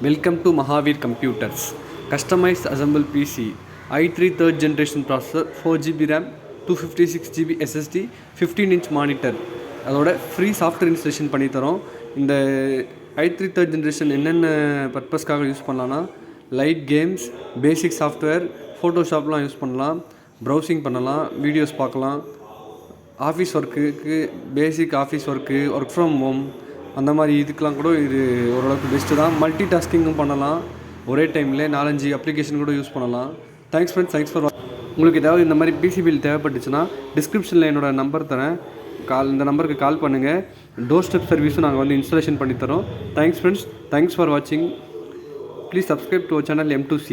Welcome to Mahaveer Computers. Customized assemble PC. i3 third generation processor, 4GB RAM, 256GB SSD, 15-inch monitor. அதோட free software installation பண்ணி தரோம். இந்த i3 third generation என்னென்ன பர்பஸ்க்காக use பண்ணலான்னா light games, basic software, ஃபோட்டோஷாப்லாம் use பண்ணலாம், browsing பண்ணலாம், வீடியோஸ் பார்க்கலாம், ஆஃபீஸ் ஒர்க்குக்கு basic office work from home அந்த மாதிரி இதுக்கெலாம் கூட இது ஓரளவுக்கு பெஸ்ட்டு தான். மல்டி டாஸ்கிங்கும் பண்ணலாம், ஒரே டைமில் 4-5 அப்ளிகேஷன் கூட யூஸ் பண்ணலாம். தேங்க்ஸ் ஃப்ரெண்ட்ஸ் ஃபார் உங்களுக்கு ஏதாவது இந்த மாதிரி பிசி பில் தேவைப்பட்டுச்சுன்னா டிஸ்கிரிப்ஷனில் என்னோடய நம்பர் தரேன், இந்த நம்பருக்கு கால் பண்ணுங்கள். டோர் ஸ்டெப் சர்வீஸும் நாங்கள் வந்து இன்ஸ்டாலேஷன் பண்ணித்தரோம். தேங்க்ஸ் ஃப்ரெண்ட்ஸ், தேங்க்ஸ் ஃபார் வாட்சிங். Please subscribe to our channel M2C.